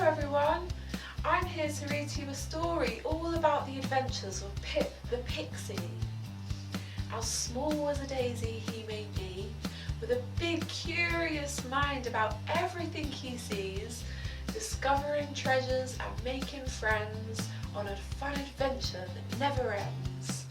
everyone, I'm here to read to you a story all about the adventures of Pip the Pixie. As small as a daisy he may be, with a big curious mind about everything he sees, discovering treasures and making friends on a fun adventure that never ends.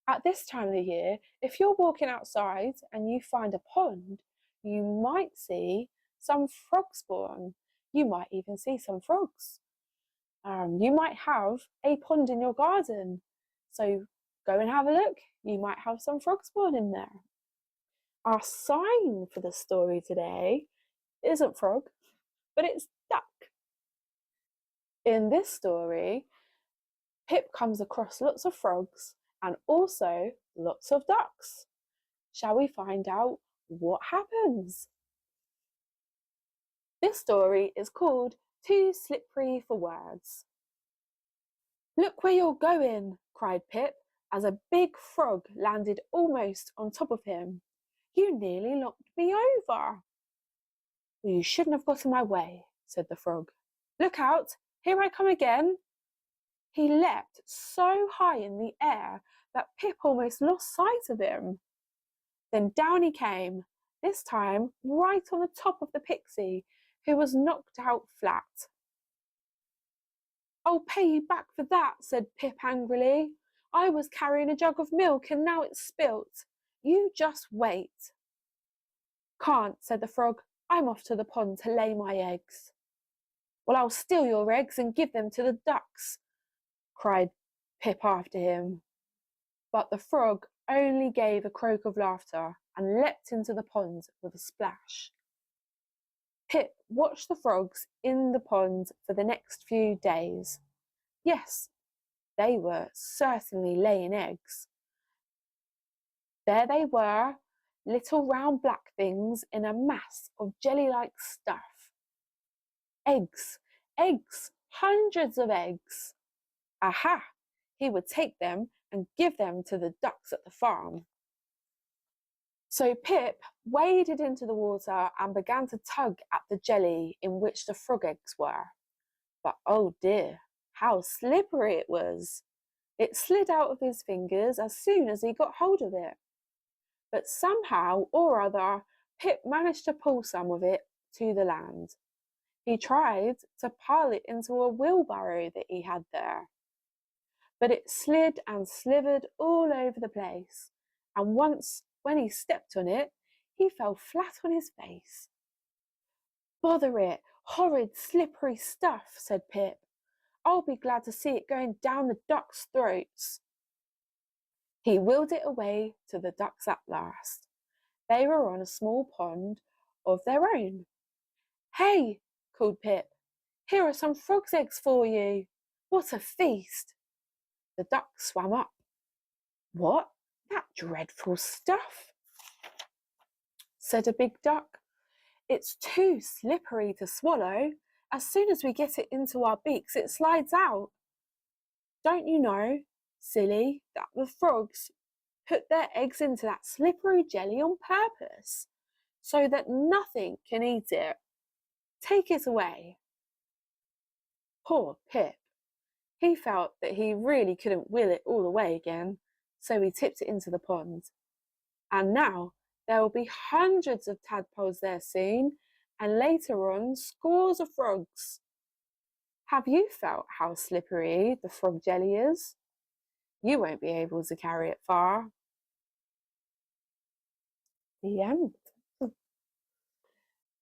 At this time of the year, if you're walking outside and you find a pond, you might see some frog spawn. You might even see some frogs. You might have a pond in your garden. So go and have a look. You might have some frog spawn in there. Our sign for the story today isn't frog, but it's duck. In this story, Pip comes across lots of frogs and also lots of ducks. Shall we find out what happens? This story is called Too Slippery for Words. "Look where you're going," cried Pip as a big frog landed almost on top of him. "You nearly knocked me over." "Well, you shouldn't have got in my way," said the frog. "Look out, here I come again." He leapt so high in the air that Pip almost lost sight of him. Then down he came, this time right on the top of the pixie, who was knocked out flat. "I'll pay you back for that," said Pip angrily. "I was carrying a jug of milk and now it's spilt. You just wait." "Can't," said the frog. "I'm off to the pond to lay my eggs." "Well, I'll steal your eggs and give them to the ducks," cried Pip after him. But the frog only gave a croak of laughter and leapt into the pond with a splash. Pip watched the frogs in the pond for the next few days. Yes, they were certainly laying eggs. There they were, little round black things in a mass of jelly-like stuff. Eggs, eggs, hundreds of eggs. Aha! He would take them and give them to the ducks at the farm. So Pip waded into the water and began to tug at the jelly in which the frog eggs were. But oh dear, how slippery it was! It slid out of his fingers as soon as he got hold of it. But somehow or other, Pip managed to pull some of it to the land. He tried to pile it into a wheelbarrow that he had there. But it slid and slithered all over the place, and once when he stepped on it, he fell flat on his face. "Bother it, horrid slippery stuff," said Pip. "I'll be glad to see it going down the ducks' throats." He wheeled it away to the ducks at last. They were on a small pond of their own. "Hey," called Pip, "here are some frogs' eggs for you. What a feast!" The duck swam up. "What? That dreadful stuff," said a big duck. "It's too slippery to swallow. As soon as we get it into our beaks, it slides out. Don't you know, silly, that the frogs put their eggs into that slippery jelly on purpose, so that nothing can eat it? Take it away." Poor Pip. He felt that he really couldn't wheel it all away again, so he tipped it into the pond. And now there will be hundreds of tadpoles there soon, and later on scores of frogs. Have you felt how slippery the frog jelly is? You won't be able to carry it far. The end. And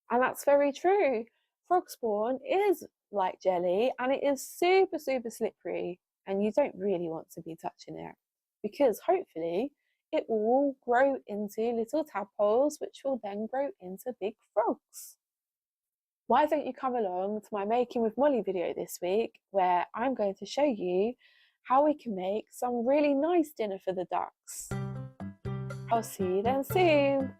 that's very true. Frog spawn is like jelly and it is super slippery, and you don't really want to be touching it, because hopefully it will all grow into little tadpoles, which will then grow into big frogs. Why don't you come along to my Making with Molly video this week, where I'm going to show you how we can make some really nice dinner for the ducks. I'll see you then soon.